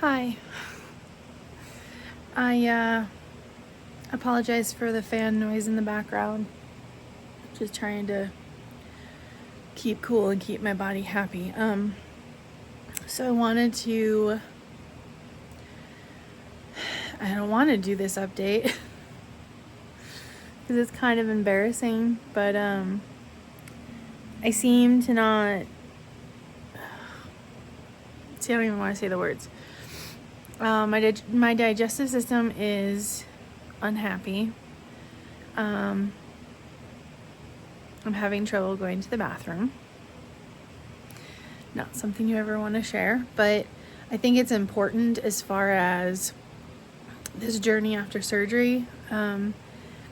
Hi. I apologize for the fan noise in the background. Just trying to keep cool and keep my body happy. So I don't want to do this update because it's kind of embarrassing, but I seem to not, see, I don't even want to say the words. My digestive system is unhappy. I'm having trouble going to the bathroom. Not something you ever want to share, but I think it's important as far as this journey after surgery.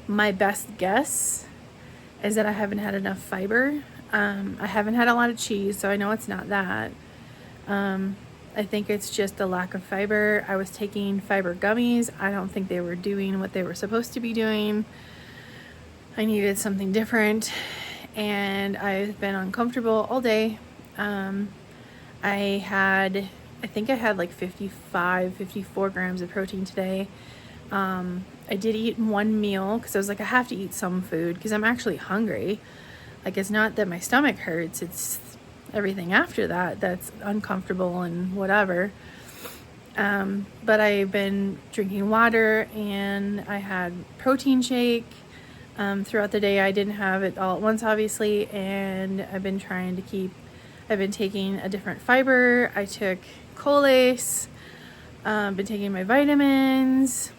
My best guess is that I haven't had enough fiber. I haven't had a lot of cheese, so I know it's not that. I think it's just the lack of fiber. I was taking fiber gummies. I don't think they were doing what they were supposed to be doing. I needed something different, and I've been uncomfortable all day. I think I had like 54 grams of protein today. I did eat one meal because I was like, I have to eat some food because I'm actually hungry. Like, it's not that my stomach hurts, it's everything after that that's uncomfortable and whatever. But I've been drinking water, and I had protein shake throughout the day. I didn't have it all at once, obviously, and I've been taking a different fiber. I took Colace, been taking my vitamins,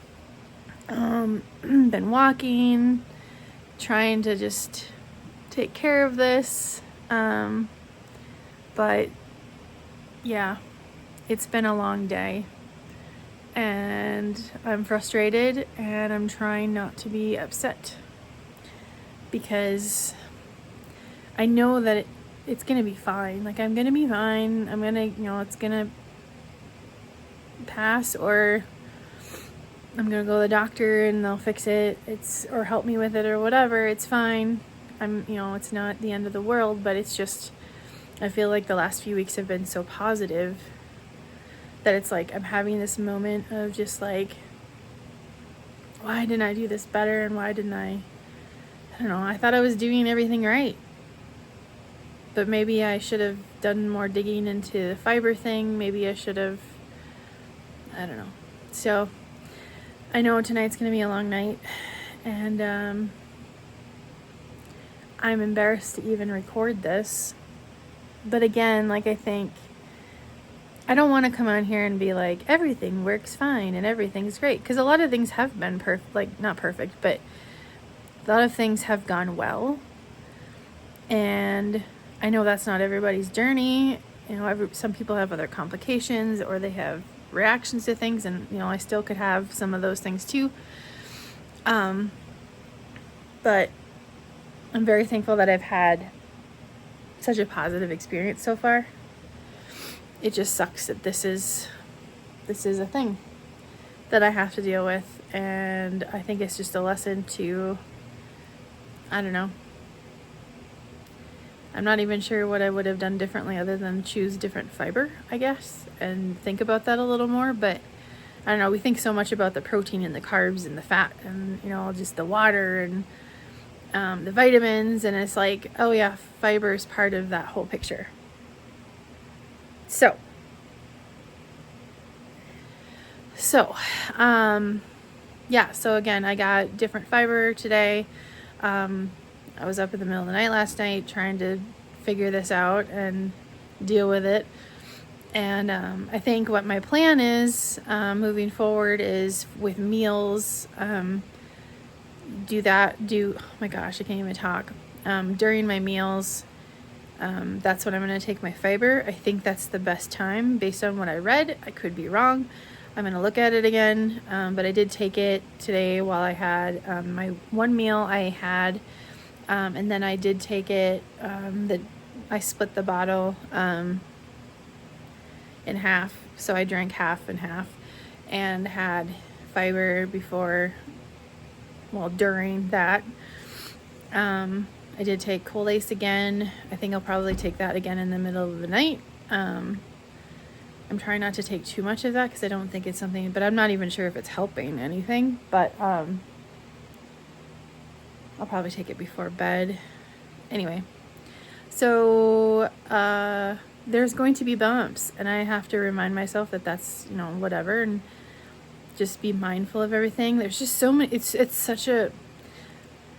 been walking, trying to just take care of this. But yeah, it's been a long day, and I'm frustrated, and I'm trying not to be upset because I know that it's gonna be fine. Like, I'm gonna be fine. I'm gonna, it's gonna pass, or I'm gonna go to the doctor and they'll fix it. Or help me with it or whatever. It's fine. It's not the end of the world, but it's just, I feel like the last few weeks have been so positive that it's like I'm having this moment of just like, why didn't I do this better? And why didn't I don't know, I thought I was doing everything right. But maybe I should have done more digging into the fiber thing. Maybe I should have, I don't know. So I know tonight's going to be a long night, and I'm embarrassed to even record this. But again, like, I think I don't want to come on here and be like, everything works fine and everything's great. Because a lot of things have been not perfect, but a lot of things have gone well. And I know that's not everybody's journey. Some people have other complications, or they have reactions to things, and I still could have some of those things too. But I'm very thankful that I've had such a positive experience so far. It just sucks that this is a thing that I have to deal with, and I think it's just a lesson to, I don't know. I'm not even sure what I would have done differently other than choose different fiber, I guess, and think about that a little more. But I don't know, we think so much about the protein and the carbs and the fat and, just the water and the vitamins, and it's like, oh yeah, fiber is part of that whole picture. So again, I got different fiber today. I was up in the middle of the night last night trying to figure this out and deal with it. And I think what my plan is moving forward is with meals, oh my gosh, I can't even talk. During my meals, that's when I'm going to take my fiber. I think that's the best time based on what I read. I could be wrong. I'm going to look at it again. But I did take it today while I had my one meal I had. And then I did take it, I split the bottle in half. So I drank half and half, and had fiber during that. I did take Colace again. I think I'll probably take that again in the middle of the night. I'm trying not to take too much of that because I don't think it's something, but I'm not even sure if it's helping anything, but I'll probably take it before bed. Anyway, so there's going to be bumps, and I have to remind myself that that's, you know, whatever, and just be mindful of everything. There's just so many, it's such a,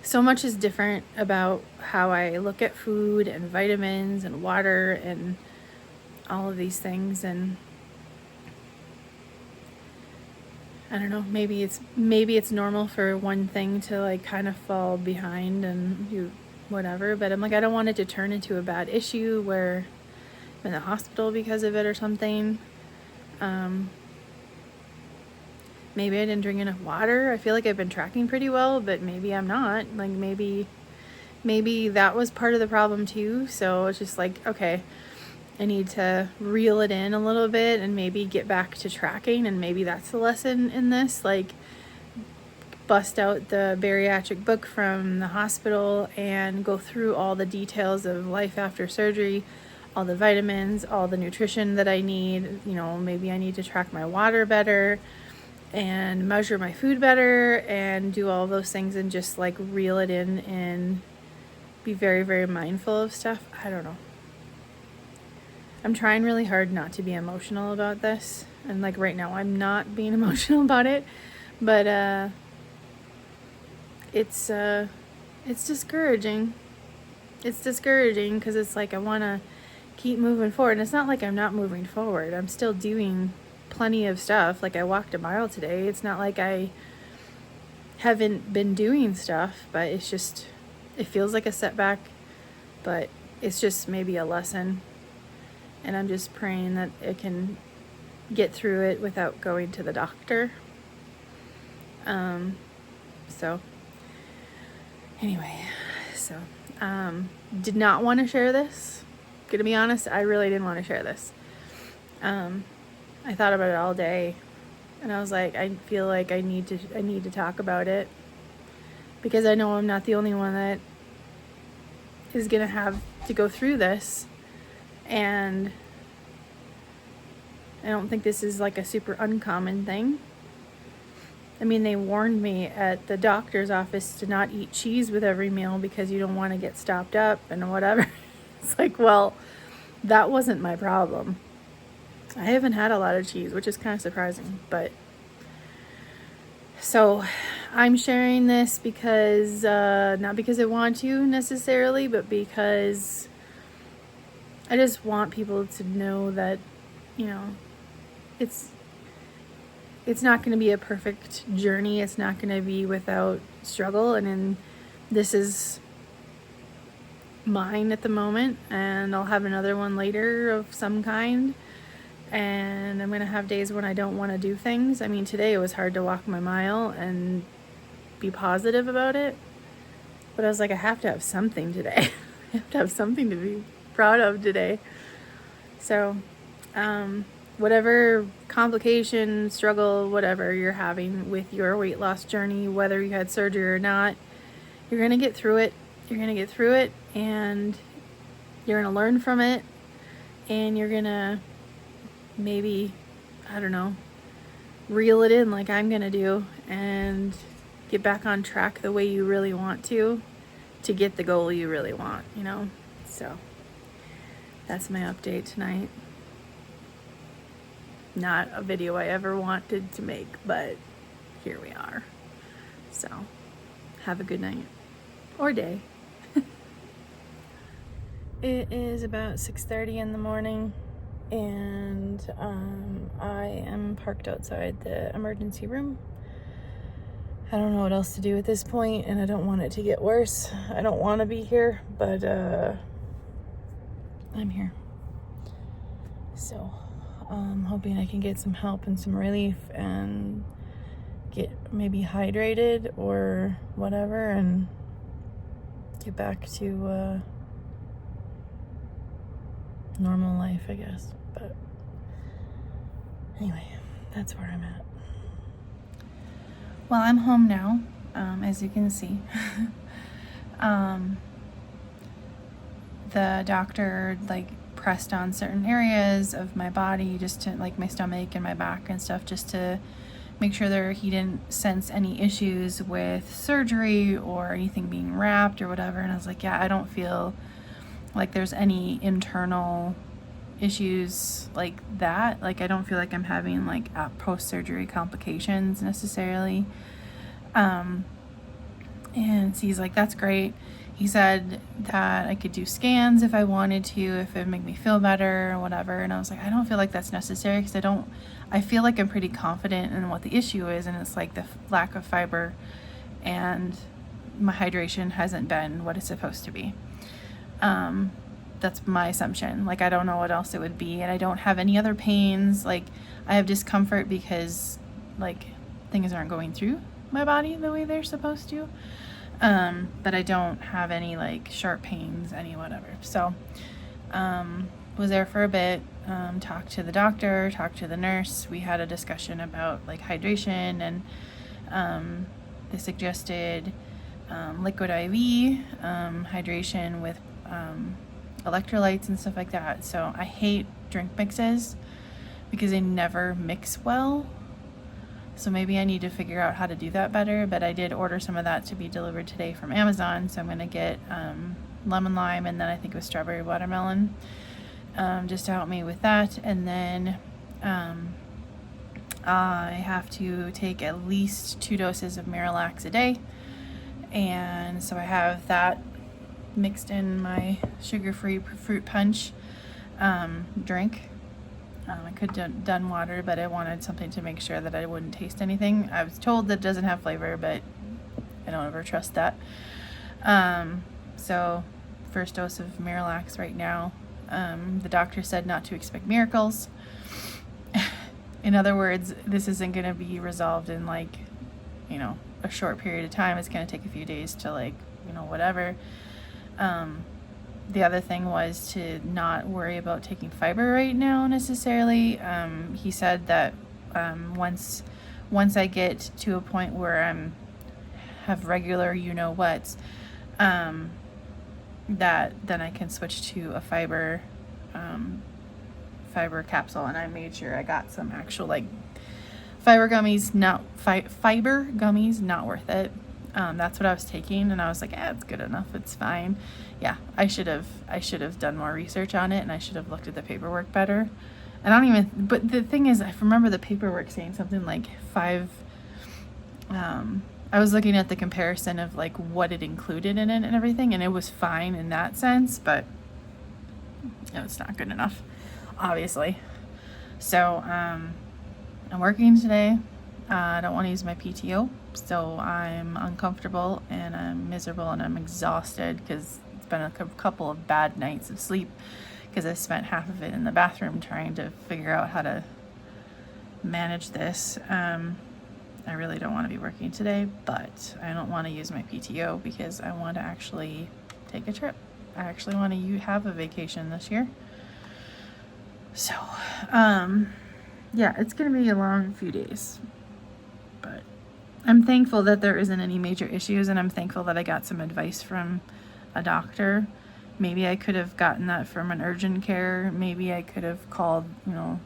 so much is different about how I look at food and vitamins and water and all of these things. And I don't know, maybe it's normal for one thing to like kind of fall behind and you whatever, but I'm like, I don't want it to turn into a bad issue where I'm in the hospital because of it or something. Maybe I didn't drink enough water. I feel like I've been tracking pretty well, but maybe I'm not. Like maybe that was part of the problem too. So it's just like, okay, I need to reel it in a little bit and maybe get back to tracking, and maybe that's the lesson in this. Like bust out the bariatric book from the hospital and go through all the details of life after surgery, all the vitamins, all the nutrition that I need. You know, maybe I need to track my water better and measure my food better and do all those things and just like reel it in and be very, very mindful of stuff. I don't know. I'm trying really hard not to be emotional about this. And like right now I'm not being emotional about it, but it's discouraging. It's discouraging because it's like I want to keep moving forward. And it's not like I'm not moving forward. I'm still doing plenty of stuff. Like I walked a mile today. It's not like I haven't been doing stuff, but it's just, it feels like a setback, but it's just maybe a lesson. And I'm just praying that it can get through it without going to the doctor. So anyway, did not want to share this. Gonna be honest, I really didn't want to share this. I thought about it all day, and I was like, I feel like I need to talk about it because I know I'm not the only one that is gonna have to go through this, and I don't think this is like a super uncommon thing. I mean, they warned me at the doctor's office to not eat cheese with every meal because you don't want to get stopped up and whatever. It's like, well, that wasn't my problem. I haven't had a lot of cheese, which is kind of surprising, but so I'm sharing this because, not because I want to necessarily, but because I just want people to know that, you know, it's not going to be a perfect journey. It's not going to be without struggle. And this is mine at the moment, and I'll have another one later of some kind. And I'm going to have days when I don't want to do things. I mean, today it was hard to walk my mile and be positive about it. But I was like, I have to have something today. I have to have something to be proud of today. So, whatever complication, struggle, whatever you're having with your weight loss journey, whether you had surgery or not, you're going to get through it. You're going to get through it, and you're going to learn from it, and you're going to maybe, I don't know, reel it in like I'm going to do and get back on track the way you really want to get the goal you really want, you know? So that's my update tonight. Not a video I ever wanted to make, but here we are. So have a good night or day. It is about 6:30 in the morning, and I am parked outside the emergency room. I don't know what else to do at this point, and I don't want it to get worse. I don't want to be here, but I'm here. So I'm hoping I can get some help and some relief and get maybe hydrated or whatever and get back to normal life, I guess. But anyway, that's where I'm at. Well, I'm home now, as you can see. The doctor pressed on certain areas of my body, just to like my stomach and my back and stuff, just to make sure he didn't sense any issues with surgery or anything being wrapped or whatever. And I was like, yeah, I don't feel like there's any internal issues like that. Like, I don't feel like I'm having like post-surgery complications necessarily. And he's like, that's great. He said that I could do scans if I wanted to, if it would make me feel better or whatever. And I was like, I don't feel like that's necessary, because I feel like I'm pretty confident in what the issue is, and it's like the lack of fiber, and my hydration hasn't been what it's supposed to be. That's my assumption. Like, I don't know what else it would be, and I don't have any other pains. Like, I have discomfort because like things aren't going through my body the way they're supposed to. But I don't have any like sharp pains, any whatever. So, was there for a bit, talked to the doctor, talked to the nurse. We had a discussion about like hydration, and they suggested liquid IV hydration with electrolytes and stuff like that. So I hate drink mixes because they never mix well. So maybe I need to figure out how to do that better, but I did order some of that to be delivered today from Amazon. So I'm going to get lemon lime, and then I think it was strawberry watermelon, just to help me with that. And then I have to take at least 2 doses of Miralax a day. And so I have that mixed in my sugar-free fruit punch drink. I could have done water, but I wanted something to make sure that I wouldn't taste anything. I was told that it doesn't have flavor, but I don't ever trust that. So first dose of Miralax right now. The doctor said not to expect miracles. In other words, this isn't going to be resolved in like, a short period of time. It's going to take a few days to like, whatever. The other thing was to not worry about taking fiber right now necessarily. He said that once I get to a point where have regular whats, that then I can switch to a fiber capsule. And I made sure I got some actual like fiber gummies. Fiber gummies, not worth it. That's what I was taking, and I was like, it's good enough, it's fine. Yeah, I should have done more research on it, and I should have looked at the paperwork better. But the thing is, I remember the paperwork saying something like 5, I was looking at the comparison of like what it included in it and everything, and it was fine in that sense, but it's not good enough, obviously. So, I'm working today. I don't want to use my PTO, so I'm uncomfortable and I'm miserable and I'm exhausted because it's been a couple of bad nights of sleep, because I spent half of it in the bathroom trying to figure out how to manage this. I really don't want to be working today, but I don't want to use my PTO because I want to actually take a trip. I actually want to have a vacation this year. So, yeah, it's going to be a long few days. But I'm thankful that there isn't any major issues, and I'm thankful that I got some advice from a doctor. Maybe I could have gotten that from an urgent care. Maybe I could have called, well,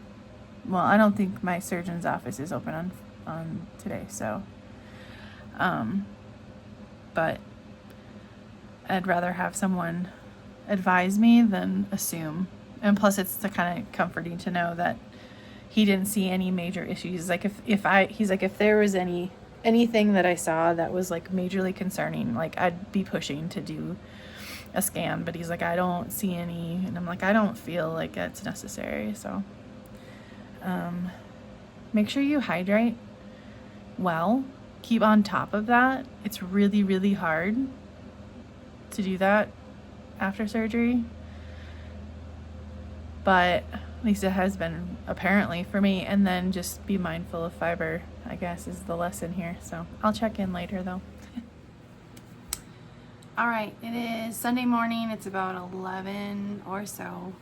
I don't think my surgeon's office is open on today, so, but I'd rather have someone advise me than assume. And plus, it's kind of comforting to know that he didn't see any major issues. Like he's like, if there was anything that I saw that was like majorly concerning, like I'd be pushing to do a scan, but he's like, I don't see any. And I'm like, I don't feel like it's necessary. So, make sure you hydrate well, keep on top of that. It's really, really hard to do that after surgery, but at least it has been apparently for me. And then just be mindful of fiber, I guess, is the lesson here. So I'll check in later though. All right, it is Sunday morning. It's about 11 or so.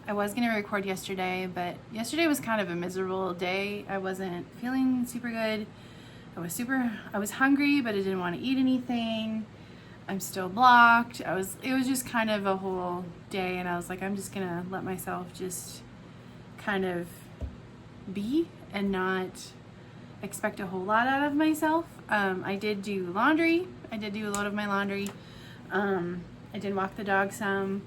I was gonna record yesterday, but yesterday was kind of a miserable day. I wasn't feeling super good. I was hungry, but I didn't want to eat anything. I'm still blocked. It was just kind of a whole day, and I was like, I'm just gonna let myself just kind of be and not expect a whole lot out of myself. I did do laundry. I did do a lot of my laundry. I did walk the dog some.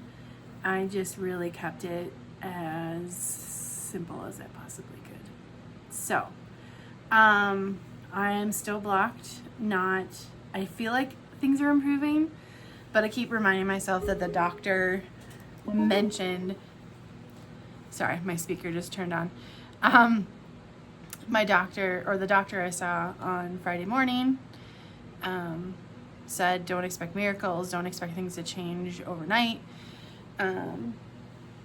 I just really kept it as simple as I possibly could. So, I am still blocked. I feel like things are improving, but I keep reminding myself that the doctor mentioned, sorry, my speaker just turned on. My doctor, or the doctor I saw on Friday morning, said don't expect miracles, don't expect things to change overnight.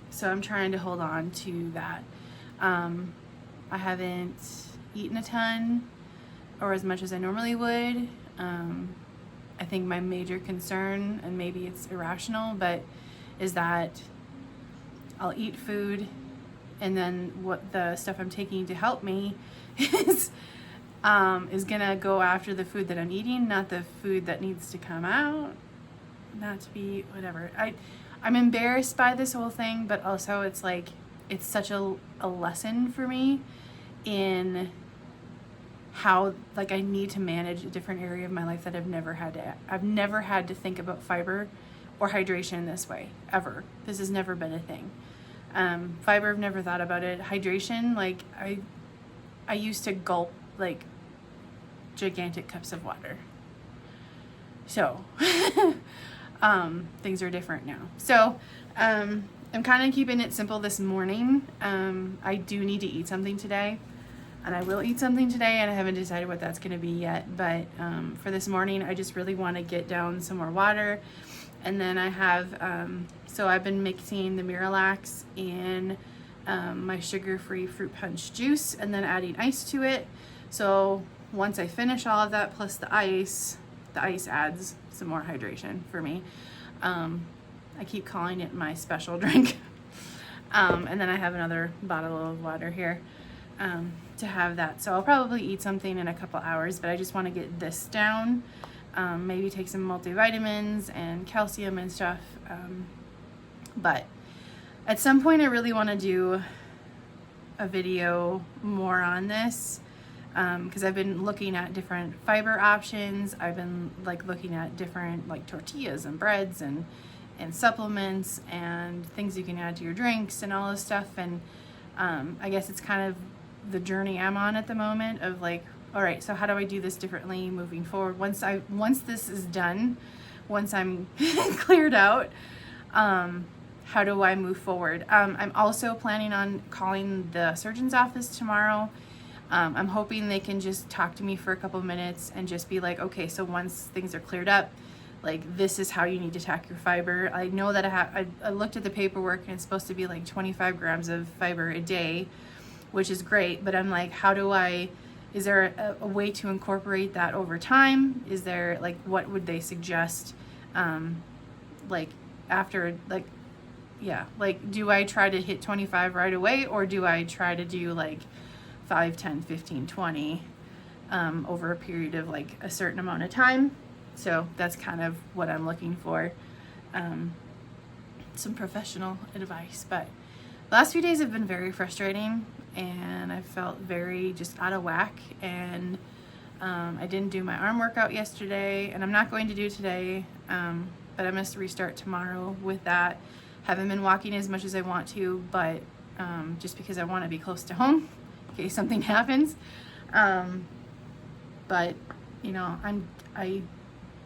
So I'm trying to hold on to that. I haven't eaten a ton or as much as I normally would. I think my major concern, and maybe it's irrational, but is that I'll eat food and then what the stuff I'm taking to help me is gonna go after the food that I'm eating, not the food that needs to come out. Not to be whatever. I'm embarrassed by this whole thing, but also it's like it's such a lesson for me in how like I need to manage a different area of my life that I've never had to think about fiber or hydration this way ever. This has never been a thing. Fiber, I've never thought about it. Hydration, like I used to gulp like gigantic cups of water. So things are different now. So I'm kind of keeping it simple this morning. I do need to eat something today, and I will eat something today, and I haven't decided what that's going to be yet. But for this morning, I just really want to get down some more water. And then I have, so I've been mixing the Miralax in my sugar-free fruit punch juice and then adding ice to it. So once I finish all of that plus the ice adds some more hydration for me. I keep calling it my special drink. And then I have another bottle of water here to have that. So I'll probably eat something in a couple hours, but I just want to get this down. Maybe take some multivitamins and calcium and stuff. But at some point I really want to do a video more on this, because I've been looking at different fiber options. I've been like looking at different like tortillas and breads and supplements and things you can add to your drinks and all this stuff. And I guess it's kind of the journey I'm on at the moment of like, all right, so how do I do this differently moving forward? Once this is done, once I'm cleared out, how do I move forward? I'm also planning on calling the surgeon's office tomorrow. I'm hoping they can just talk to me for a couple of minutes and just be like, okay, so once things are cleared up, like this is how you need to tack your fiber. I know that I looked at the paperwork and it's supposed to be like 25 grams of fiber a day, which is great, but I'm like, is there a way to incorporate that over time? Is there like, what would they suggest? Like after, like, yeah, like do I try to hit 25 right away, or do I try to do like 5, 10, 15, 20 over a period of like a certain amount of time? So that's kind of what I'm looking for, some professional advice. But the last few days have been very frustrating, and I felt very just out of whack. And I didn't do my arm workout yesterday, and I'm not going to do today, but I must restart tomorrow with that. Haven't been walking as much as I want to, but just because I want to be close to home in case something happens. But you know, I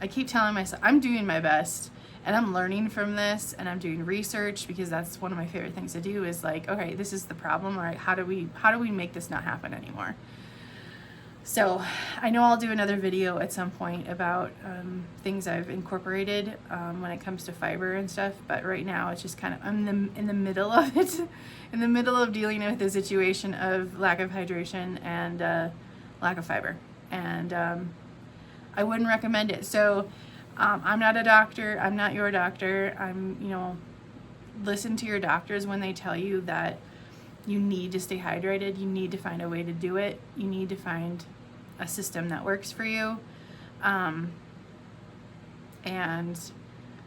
keep telling myself I'm doing my best, and I'm learning from this, and I'm doing research, because that's one of my favorite things to do is like, okay, this is the problem. All right, how do we make this not happen anymore? So I know I'll do another video at some point about things I've incorporated when it comes to fiber and stuff. But right now it's just kind of, I'm in the middle of it, in the middle of dealing with the situation of lack of hydration and lack of fiber. And I wouldn't recommend it. So I'm not a doctor. I'm not your doctor. Listen to your doctors when they tell you that you need to stay hydrated. You need to find a way to do it. You need to find a system that works for you. and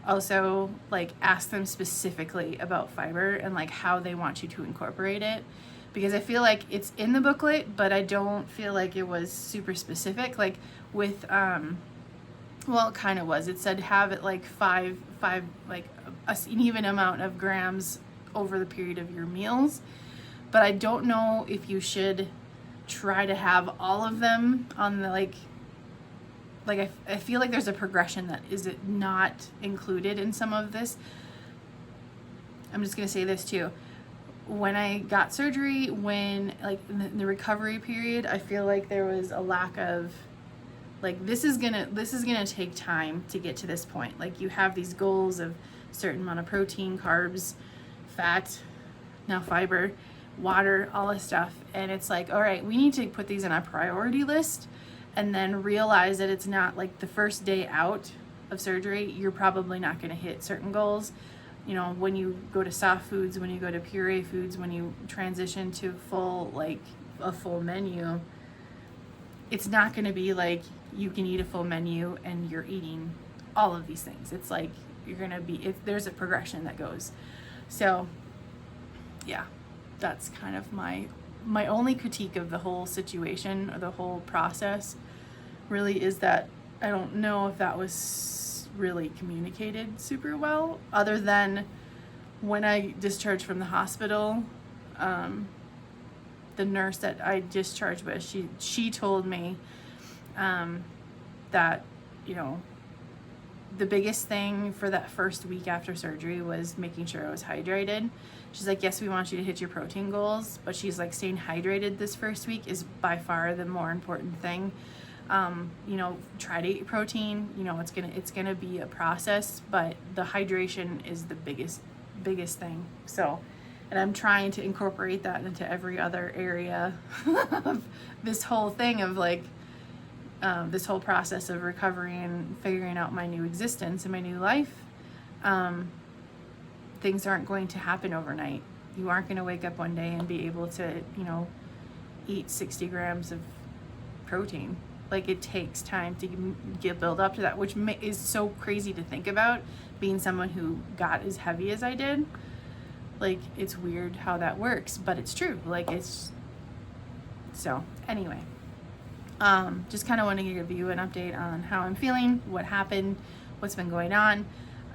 also like ask them specifically about fiber and like how they want you to incorporate it, because I feel like it's in the booklet, but I don't feel like it was super specific. Like with well, it kind of was. It said have it like five like an even amount of grams over the period of your meals, but I don't know if you should try to have all of them on the like I feel like there's a progression that is not included in some of this. I'm just gonna say this too. When I got surgery, when like in the recovery period, I feel like there was a lack of like this is gonna take time to get to this point. Like you have these goals of certain amount of protein, carbs, fat, now fiber, water, all this stuff, and it's like, all right, we need to put these in our priority list, and then realize that it's not like the first day out of surgery, you're probably not going to hit certain goals. You know, when you go to soft foods, when you go to puree foods, when you transition to a full menu, it's not going to be like you can eat a full menu and you're eating all of these things. It's like you're going to be, there's a progression that goes. So yeah, that's kind of my only critique of the whole situation or the whole process really is that I don't know if that was really communicated super well, other than when I discharged from the hospital, the nurse that I discharged with, she told me that, you know, the biggest thing for that first week after surgery was making sure I was hydrated. She's like, yes, we want you to hit your protein goals, but she's like, staying hydrated this first week is by far the more important thing. You know, try to eat protein. You know, it's gonna be a process, but the hydration is the biggest thing. So, and I'm trying to incorporate that into every other area of this whole thing of like this whole process of recovery and figuring out my new existence and my new life. Things aren't going to happen overnight. You aren't going to wake up one day and be able to, you know, eat 60 grams of protein. Like it takes time to build up to that, which is so crazy to think about, being someone who got as heavy as I did. Like it's weird how that works, but it's true. Like it's, so anyway, just kind of want to give you an update on how I'm feeling, what happened, what's been going on.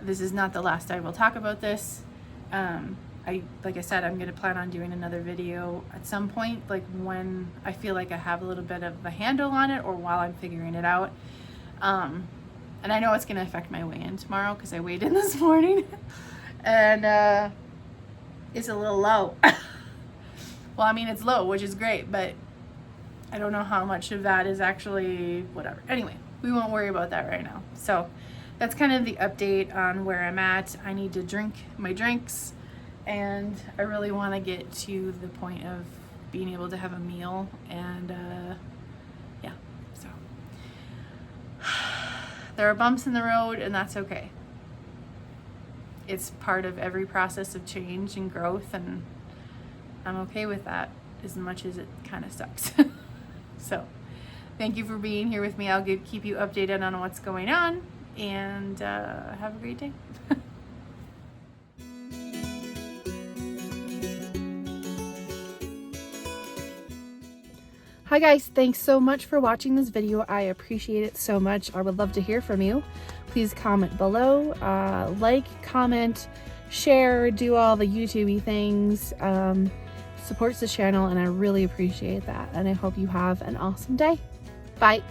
This is not the last I will talk about this. Like I said, I'm going to plan on doing another video at some point, like when I feel like I have a little bit of a handle on it or while I'm figuring it out. And I know it's going to affect my weigh-in tomorrow because I weighed in this morning and it's a little low. Well, I mean, it's low, which is great, but I don't know how much of that is actually whatever. Anyway, we won't worry about that right now. So that's kind of the update on where I'm at. I need to drink my drinks, and I really want to get to the point of being able to have a meal, and yeah, so there are bumps in the road, and that's okay. It's part of every process of change and growth, and I'm okay with that as much as it kind of sucks. So thank you for being here with me. I'll keep you updated on what's going on, and have a great day. Hi guys, thanks so much for watching this video. I appreciate it so much. I would love to hear from you. Please comment below, like, comment, share, do all the YouTube-y things. Supports the channel, and I really appreciate that. And I hope you have an awesome day. Bye.